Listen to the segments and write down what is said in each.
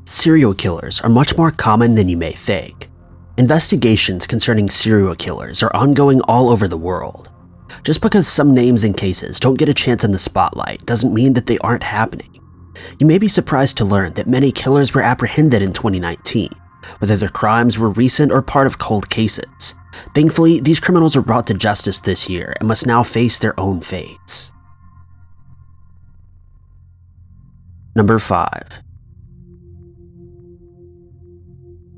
Serial killers are much more common than you may think. Investigations concerning serial killers are ongoing all over the world. Just because some names and cases don't get a chance in the spotlight doesn't mean that they aren't happening. You may be surprised to learn that many killers were apprehended in 2019, whether their crimes were recent or part of cold cases. Thankfully, these criminals were brought to justice this year and must now face their own fates. Number 5.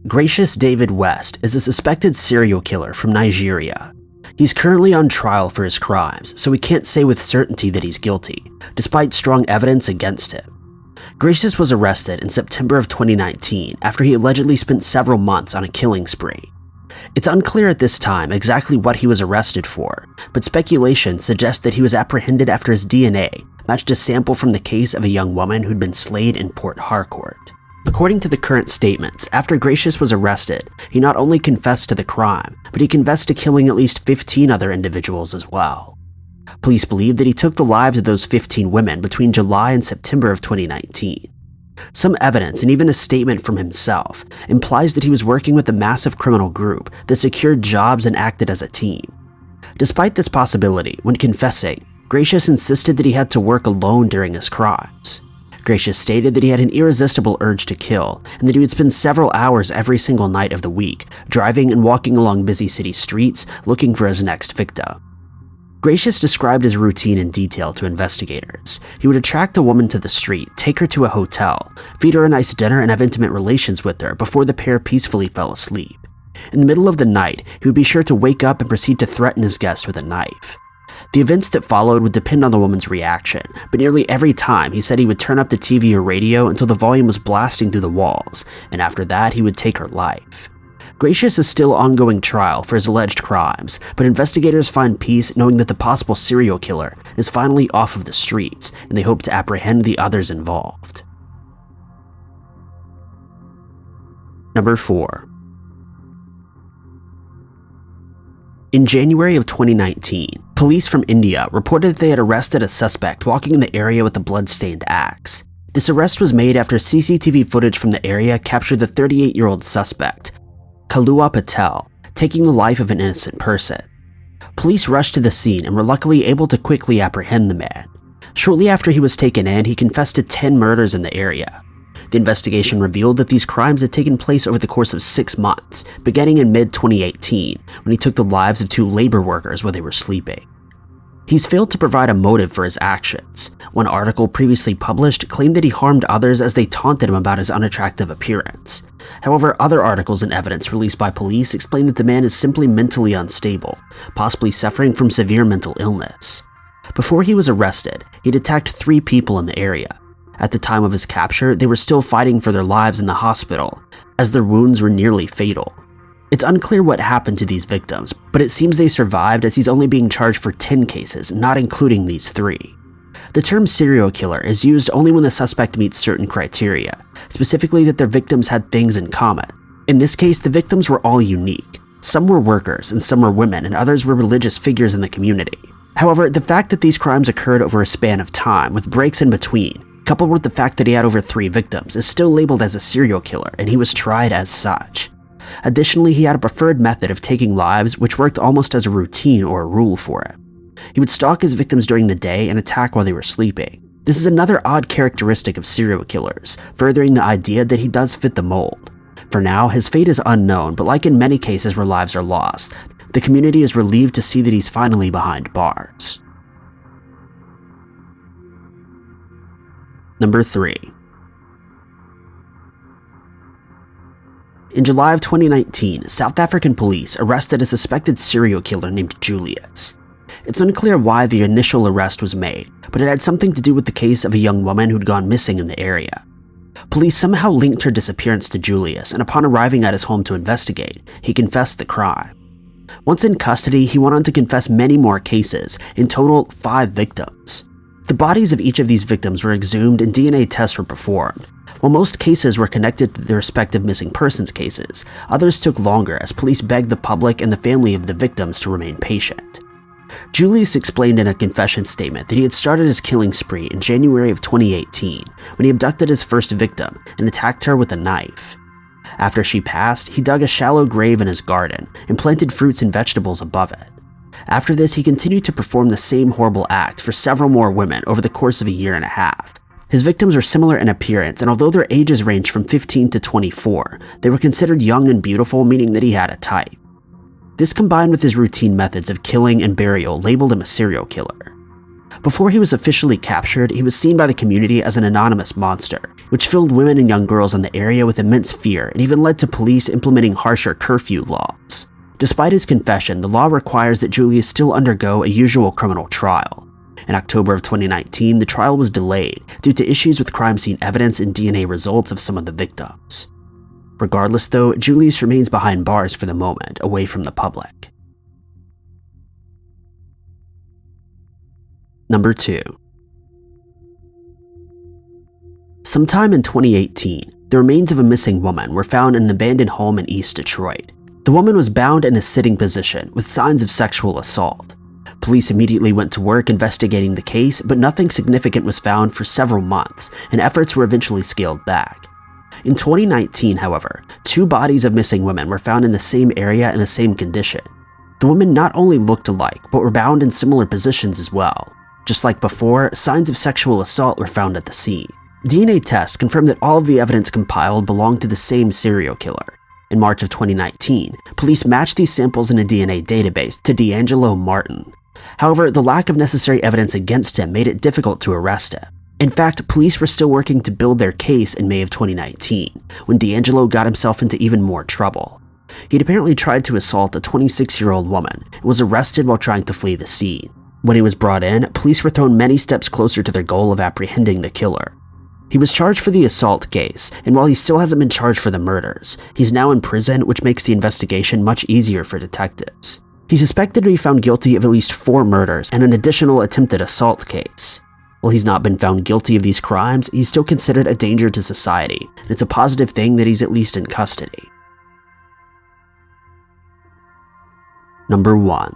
Gracious David West is a suspected serial killer from Nigeria. He's currently on trial for his crimes, so we can't say with certainty that he's guilty, despite strong evidence against him. Gracious was arrested in September of 2019 after he allegedly spent several months on a killing spree. It's unclear at this time exactly what he was arrested for, but speculation suggests that he was apprehended after his DNA matched a sample from the case of a young woman who'd been slayed in Port Harcourt. According to the current statements, after Gracious was arrested, he not only confessed to the crime, but he confessed to killing at least 15 other individuals as well. Police believe that he took the lives of those 15 women between July and September of 2019. Some evidence, and even a statement from himself, implies that he was working with a massive criminal group that secured jobs and acted as a team. Despite this possibility, when confessing, Gracious insisted that he had to work alone during his crimes. Gracious stated that he had an irresistible urge to kill, and that he would spend several hours every single night of the week, driving and walking along busy city streets, looking for his next victim. Gracious described his routine in detail to investigators. He would attract a woman to the street, take her to a hotel, feed her a nice dinner, and have intimate relations with her before the pair peacefully fell asleep. In the middle of the night, he would be sure to wake up and proceed to threaten his guest with a knife. The events that followed would depend on the woman's reaction, but nearly every time he said he would turn up the TV or radio until the volume was blasting through the walls, and after that he would take her life. Gracious is still ongoing trial for his alleged crimes, but investigators find peace knowing that the possible serial killer is finally off of the streets, and they hope to apprehend the others involved. Number 4. In January of 2019, police from India reported that they had arrested a suspect walking in the area with a blood-stained axe. This arrest was made after CCTV footage from the area captured the 38-year-old suspect, Kalua Patel, taking the life of an innocent person. Police rushed to the scene and were luckily able to quickly apprehend the man. Shortly after he was taken in, he confessed to 10 murders in the area. The investigation revealed that these crimes had taken place over the course of 6 months, beginning in mid-2018, when he took the lives of 2 labor workers while they were sleeping. He's failed to provide a motive for his actions. One article previously published claimed that he harmed others as they taunted him about his unattractive appearance. However, other articles and evidence released by police explain that the man is simply mentally unstable, possibly suffering from severe mental illness. Before he was arrested, he'd attacked 3 people in the area. At the time of his capture, they were still fighting for their lives in the hospital, as their wounds were nearly fatal. It's unclear what happened to these victims, but it seems they survived as he's only being charged for 10 cases, not including these 3. The term serial killer is used only when the suspect meets certain criteria, specifically that their victims had things in common. In this case, the victims were all unique. Some were workers, and some were women, and others were religious figures in the community. However, the fact that these crimes occurred over a span of time, with breaks in between, coupled with the fact that he had over 3 victims, is still labeled as a serial killer, and he was tried as such. Additionally, he had a preferred method of taking lives which worked almost as a routine or a rule for him. He would stalk his victims during the day and attack while they were sleeping. This is another odd characteristic of serial killers, furthering the idea that he does fit the mold. For now, his fate is unknown, but like in many cases where lives are lost, the community is relieved to see that he's finally behind bars. Number 3. In July of 2019, South African police arrested a suspected serial killer named Julius. It's unclear why the initial arrest was made, but it had something to do with the case of a young woman who'd gone missing in the area. Police somehow linked her disappearance to Julius, and upon arriving at his home to investigate, he confessed the crime. Once in custody, he went on to confess many more cases, in total 5 victims. The bodies of each of these victims were exhumed and DNA tests were performed. While most cases were connected to their respective missing persons cases, others took longer as police begged the public and the family of the victims to remain patient. Julius explained in a confession statement that he had started his killing spree in January of 2018 when he abducted his first victim and attacked her with a knife. After she passed, he dug a shallow grave in his garden and planted fruits and vegetables above it. After this, he continued to perform the same horrible act for several more women over the course of a year and a half. His victims were similar in appearance, and although their ages ranged from 15 to 24, they were considered young and beautiful, meaning that he had a type. This combined with his routine methods of killing and burial labeled him a serial killer. Before he was officially captured, he was seen by the community as an anonymous monster, which filled women and young girls in the area with immense fear and even led to police implementing harsher curfew laws. Despite his confession, the law requires that Julius still undergo a usual criminal trial. In October of 2019, the trial was delayed due to issues with crime scene evidence and DNA results of some of the victims. Regardless though, Julius remains behind bars for the moment, away from the public. Number 2. Sometime in 2018, the remains of a missing woman were found in an abandoned home in East Detroit. The woman was bound in a sitting position with signs of sexual assault. Police immediately went to work investigating the case, but nothing significant was found for several months, and efforts were eventually scaled back. In 2019, however, 2 bodies of missing women were found in the same area in the same condition. The women not only looked alike, but were bound in similar positions as well. Just like before, signs of sexual assault were found at the scene. DNA tests confirmed that all of the evidence compiled belonged to the same serial killer. In March of 2019, police matched these samples in a DNA database to DAngelo Martin. However, the lack of necessary evidence against him made it difficult to arrest him. In fact, police were still working to build their case in May of 2019, when DAngelo got himself into even more trouble. He'd apparently tried to assault a 26-year-old woman and was arrested while trying to flee the scene. When he was brought in, police were thrown many steps closer to their goal of apprehending the killer. He was charged for the assault case, and while he still hasn't been charged for the murders, he's now in prison, which makes the investigation much easier for detectives. He's suspected to be found guilty of at least 4 murders and an additional attempted assault case. While he's not been found guilty of these crimes, he's still considered a danger to society, and it's a positive thing that he's at least in custody. Number 1.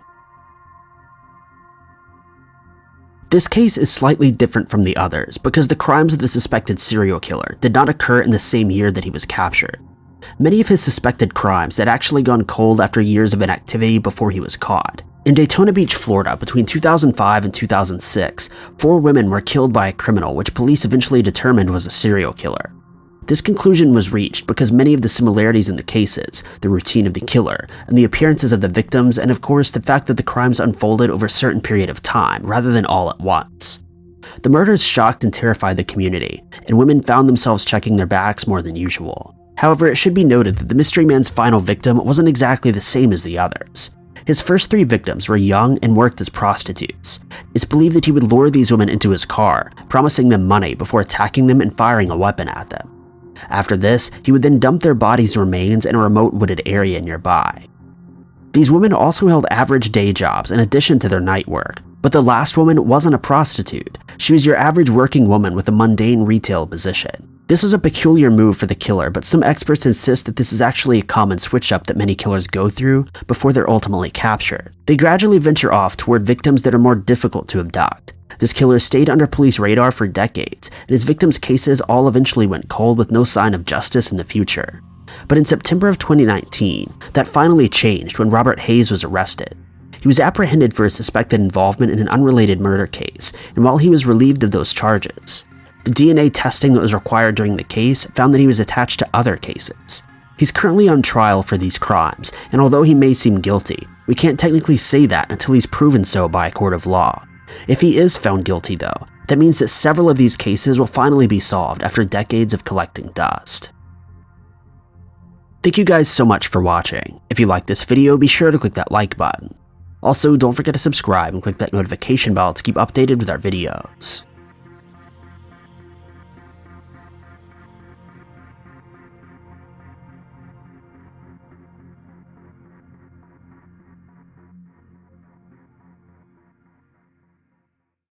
This case is slightly different from the others because the crimes of the suspected serial killer did not occur in the same year that he was captured. Many of his suspected crimes had actually gone cold after years of inactivity before he was caught. In Daytona Beach, Florida, between 2005 and 2006, 4 women were killed by a criminal which police eventually determined was a serial killer. This conclusion was reached because many of the similarities in the cases, the routine of the killer, and the appearances of the victims, and of course the fact that the crimes unfolded over a certain period of time rather than all at once. The murders shocked and terrified the community, and women found themselves checking their backs more than usual. However, it should be noted that the mystery man's final victim wasn't exactly the same as the others. His first 3 victims were young and worked as prostitutes. It's believed that he would lure these women into his car, promising them money before attacking them and firing a weapon at them. After this, he would then dump their bodies' remains in a remote wooded area nearby. These women also held average day jobs in addition to their night work, but the last woman wasn't a prostitute. She was your average working woman with a mundane retail position. This is a peculiar move for the killer, but some experts insist that this is actually a common switch-up that many killers go through before they're ultimately captured. They gradually venture off toward victims that are more difficult to abduct. This killer stayed under police radar for decades, and his victims' cases all eventually went cold with no sign of justice in the future. But in September of 2019, that finally changed when Robert Hayes was arrested. He was apprehended for his suspected involvement in an unrelated murder case, and while he was relieved of those charges, the DNA testing that was required during the case found that he was attached to other cases. He's currently on trial for these crimes, and although he may seem guilty, we can't technically say that until he's proven so by a court of law. If he is found guilty though, that means that several of these cases will finally be solved after decades of collecting dust. Thank you guys so much for watching. If you liked this video, be sure to click that like button. Also, don't forget to subscribe and click that notification bell to keep updated with our videos.